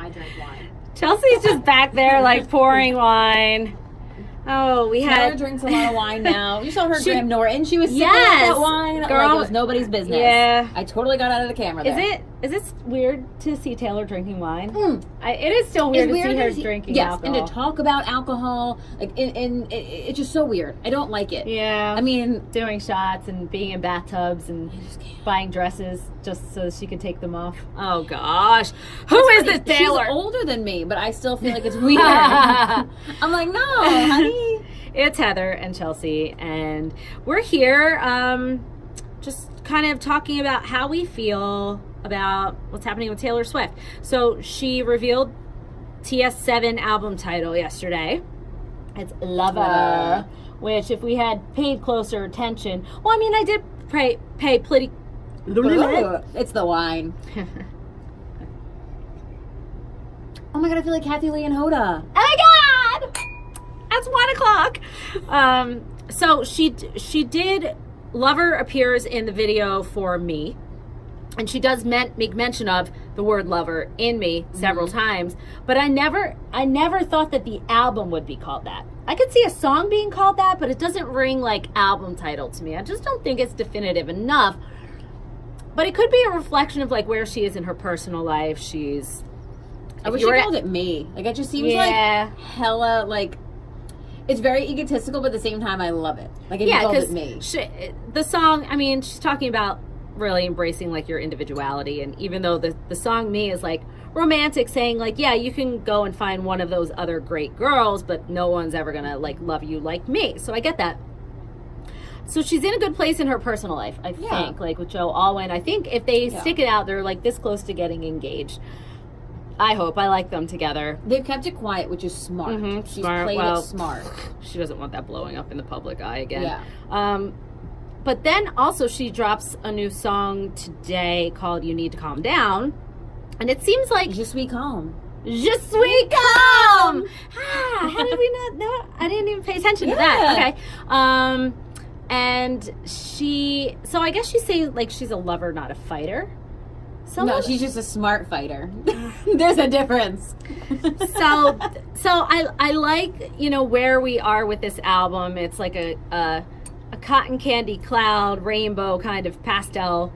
I drank wine. Chelsea's just back there like pouring wine. Oh, we Taylor had... drinks a lot of wine now. You saw her Graham Norton. She was sipping that wine girl, like it was nobody's business. Yeah. I totally got out of the camera there. Is it weird to see Taylor drinking wine? It is still weird to see her drinking alcohol. And to talk about alcohol, like, it's just so weird. I don't like it. Yeah. I mean, doing shots and being in bathtubs and buying dresses just so she can take them off. Oh, gosh. Who is this Taylor? She's older than me, but I still feel like it's weird. I'm like, no, honey. It's Heather and Chelsea, and we're here just kind of talking about how we feel about what's happening with Taylor Swift. So she revealed TS7 album title yesterday. It's Lover, which if we had paid closer attention, well, I mean, I did pay pretty... It's the wine. Oh my God, I feel like Kathy Lee and Hoda. Oh my God! That's 1 o'clock. So she did... Lover appears in the video for Me, and she does make mention of the word lover in Me several times, but I never thought that the album would be called that. I could see a song being called that, but it doesn't ring like album title to me. I just don't think it's definitive enough. But it could be a reflection of like where she is in her personal life. I wish she called it Me. Like, it just seems like hella like... It's very egotistical, but at the same time, I love it. Like, if you called it Me. The song, I mean, she's talking about really embracing, like, your individuality. And even though the song Me is, like, romantic, saying, like, yeah, you can go and find one of those other great girls, but no one's ever going to, like, love you like me. So I get that. So she's in a good place in her personal life, I think, like, with Joe Alwyn. I think if they stick it out, they're, like, this close to getting engaged. I hope. I like them together. They've kept it quiet, which is smart. She's played it smart. She doesn't want that blowing up in the public eye again. Yeah. But then also she drops a new song today called You Need to Calm Down. And it seems like... Je suis calm. Je suis calm! How did we not know? I didn't even pay attention to that. Okay. And she... So I guess she's saying, like, she's a lover, not a fighter. No, she's just a smart fighter. There's a difference. so I like, you know, where we are with this album. It's like a cotton candy cloud, rainbow kind of pastel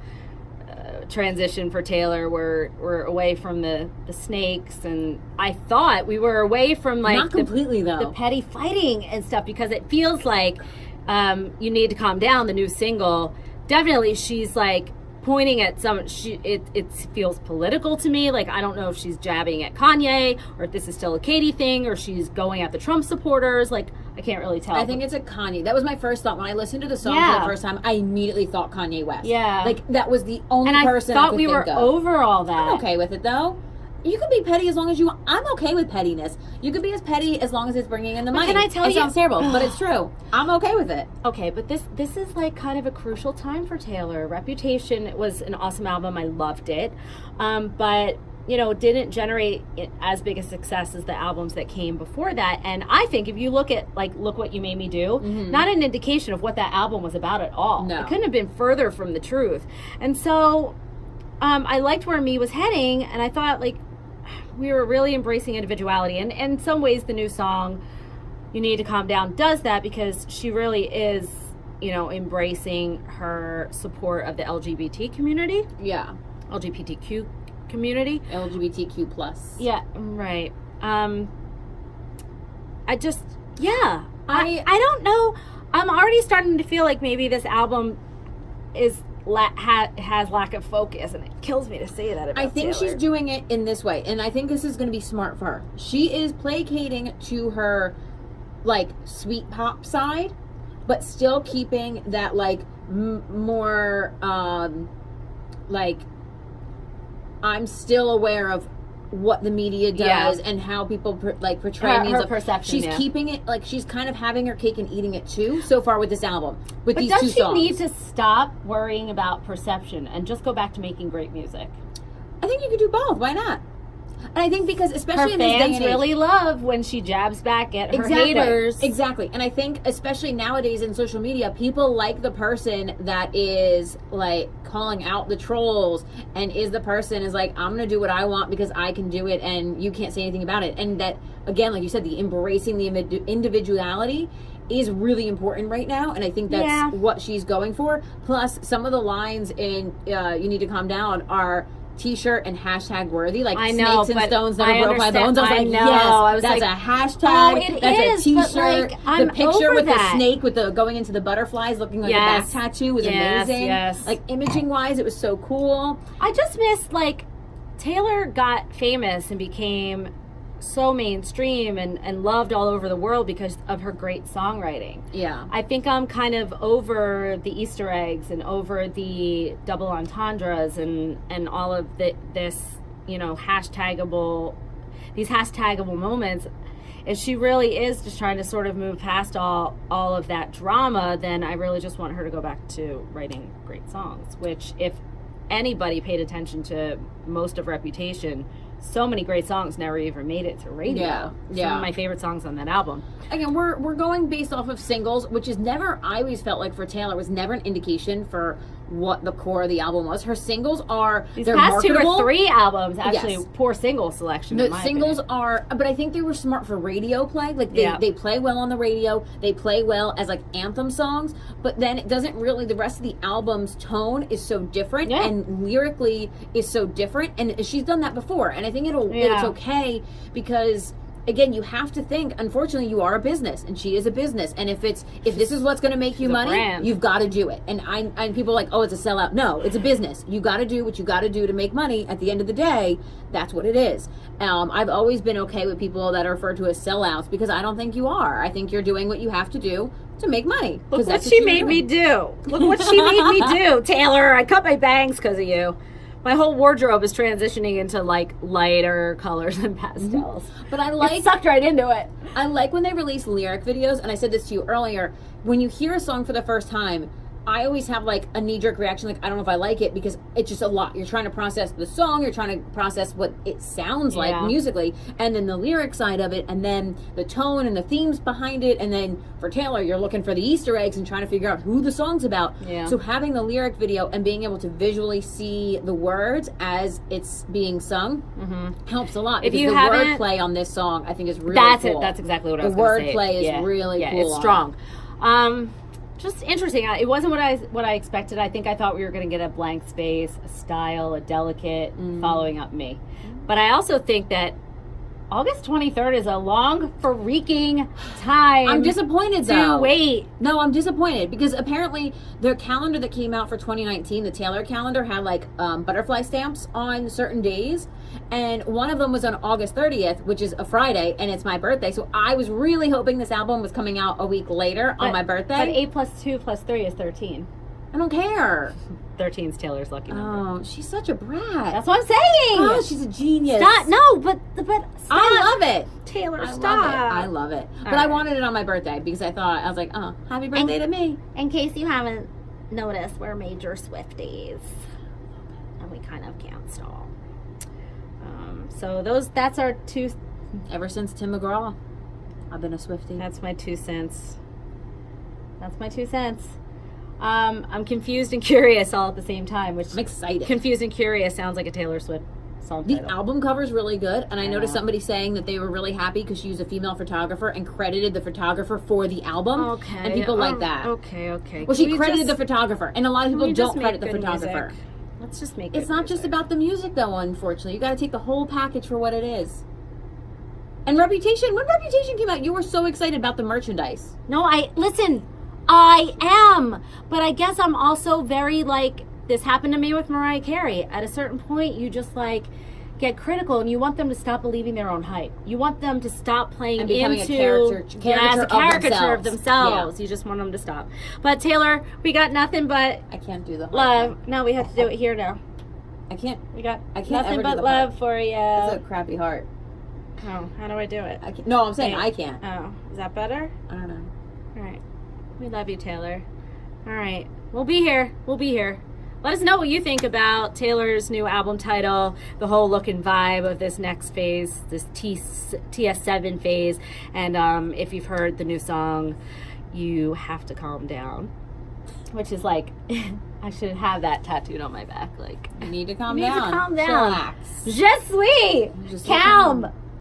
transition for Taylor. We're away from the snakes, and I thought we were away from like not completely the petty fighting and stuff, because it feels like You Need to Calm Down, the new single. Definitely, she's like pointing at it feels political to me. Like, I don't know if she's jabbing at Kanye or if this is still a Katie thing or she's going at the Trump supporters. Like, I can't really tell. I think it's a Kanye. That was my first thought when I listened to the song for the first time. I immediately thought Kanye West. Yeah, like that was the only person I could think of. And I thought we were over all that. I'm okay with it though. You can be petty as long as you want. I'm okay with pettiness. You can be as petty as long as it's bringing in the money. Can I tell you? It sounds terrible, but it's true. I'm okay with it. Okay, but this is like kind of a crucial time for Taylor. Reputation was an awesome album. I loved it. But, you know, it didn't generate as big a success as the albums that came before that. And I think if you look at, like, Look What You Made Me Do, not an indication of what that album was about at all. No. It couldn't have been further from the truth. And so I liked where Me was heading, and I thought, like, we were really embracing individuality, and in some ways the new song You Need to Calm Down does that, because she really is, you know, embracing her support of the LGBT community. Yeah. LGBTQ community. LGBTQ plus. Yeah, right. I don't know. I'm already starting to feel like maybe this album is has lack of focus, and it kills me to say that about I think Taylor. she's doing it in this way, and I think this is going to be smart for her. She is placating to her, like, sweet pop side, but still keeping that, like, more, like, I'm still aware of what the media does and how people portray me. Her perception. She's keeping it, like, she's kind of having her cake and eating it too so far with this album, with these two songs. But does she need to stop worrying about perception and just go back to making great music? I think you could do both. Why not? And I think because, especially her in this day fans and age, really love when she jabs back at her exactly, haters. Exactly. And I think, especially nowadays in social media, people like the person that is, like, calling out the trolls and is the person is like, I'm going to do what I want because I can do it and you can't say anything about it. And that, again, like you said, the embracing the individuality is really important right now, and I think that's what she's going for. Plus, some of the lines in You Need to Calm Down are t-shirt and hashtag worthy, like I know, snakes and stones never broke my bones. I was like, know. yes, I was that's like, a hashtag. it That's is, a t-shirt. but, like, I'm the picture over with that. the snake with the going into the butterflies looking like a back tattoo was amazing. Yes. Like, imaging wise, it was so cool. I just missed, like, Taylor got famous and became so mainstream and loved all over the world because of her great songwriting. Yeah. I think I'm kind of over the Easter eggs and over the double entendres and all of this, you know, these hashtagable moments. If she really is just trying to sort of move past all of that drama, then I really just want her to go back to writing great songs, which if anybody paid attention to most of Reputation, so many great songs never even made it to radio. Yeah. Some of my favorite songs on that album. Again, we're going based off of singles, which is never, I always felt like for Taylor, was never an indication for what the core of the album was. Her singles are, These they're past marketable. 2 or 3 albums, actually, Yes. poor single selection. The in my singles opinion. are, but I think they were smart for radio play. Like, they play well on the radio. They play well as, like, anthem songs. But then it doesn't really, the rest of the album's tone is so different. Yeah. And lyrically is so different. And she's done that before. And I think it's okay because, again, you have to think, unfortunately, you are a business, and she is a business. And if this is what's going to make you money, brand. you've got to do it. And people are like, oh, it's a sellout. No, it's a business. You got to do what you got to do to make money. At the end of the day, that's what it is. I've always been okay with people that are referred to as sellouts because I don't think you are. I think you're doing what you have to do to make money. Look what she made me do. Look what she made me do, Taylor. I cut my bangs because of you. My whole wardrobe is transitioning into, like, lighter colors and pastels. Mm-hmm. But it sucked right into it. I like when they release lyric videos, and I said this to you earlier, when you hear a song for the first time, I always have, like, a knee-jerk reaction, like, I don't know if I like it, because it's just a lot. You're trying to process the song, you're trying to process what it sounds like musically, and then the lyric side of it, and then the tone and the themes behind it, and then for Taylor, you're looking for the Easter eggs and trying to figure out who the song's about. Yeah. So having the lyric video and being able to visually see the words as it's being sung helps a lot. If Because you the haven't- wordplay on this song, I think, is really That's cool. it. That's exactly what I was The going to say. wordplay is really cool. It's strong. Just interesting. It wasn't what I expected. I think I thought we were going to get a blank space, a style, a delicate following up me. But I also think that August 23rd is a long freaking time. I'm disappointed, though. To wait. No, I'm disappointed because apparently their calendar that came out for 2019, the Taylor calendar, had like butterfly stamps on certain days. And one of them was on August 30th, which is a Friday, and it's my birthday. So I was really hoping this album was coming out a week later on my birthday. But 8 plus 2 plus 3 is 13. I don't care. 13 is Taylor's lucky number. Oh, she's such a brat. That's what I'm saying. Oh, she's a genius. Stop. No, but stop. I love it. Taylor, I stop. love it. I love it. But I right. wanted it on my birthday because I was like, oh, happy birthday to me. In case you haven't noticed, we're major Swifties. And we kind of can't stall. So that's our 2. Ever since Tim McGraw, I've been a Swiftie. That's my 2 cents. I'm confused and curious all at the same time, which I'm excited. Confused and curious sounds like a Taylor Swift song The title. album cover is really good, and I noticed know. somebody saying that they were really happy because she used a female photographer and credited the photographer for the album. Okay. And people like that. Okay. Well, she credited the photographer, and a lot of people don't credit the photographer. Music? Let's just make It's not just about the music, though, unfortunately. You got to take the whole package for what it is. And Reputation, when Reputation came out, you were so excited about the merchandise. No, I am. But I guess I'm also very, like, this happened to me with Mariah Carey. At a certain point, you just, like, get critical, and you want them to stop believing their own hype. You want them to stop playing And becoming into a caricature of themselves. You just want them to stop. But Taylor, we got nothing but I can't do the heart. love. No, we have to do it here now. I can't. We got I can't nothing ever do but the love heart. for you. It's a crappy heart. Oh, how do I do it? No, I'm saying Wait. I can't. Oh, is that better? I don't know. All right. We love you, Taylor. All right. We'll be here. Let us know what you think about Taylor's new album title, the whole look and vibe of this next phase, this TS7 phase. And if you've heard the new song, You Have to Calm Down, which is like, I should have that tattooed on my back. Like, You need to calm you need down. to calm down. Chillax. Je suis Just calm.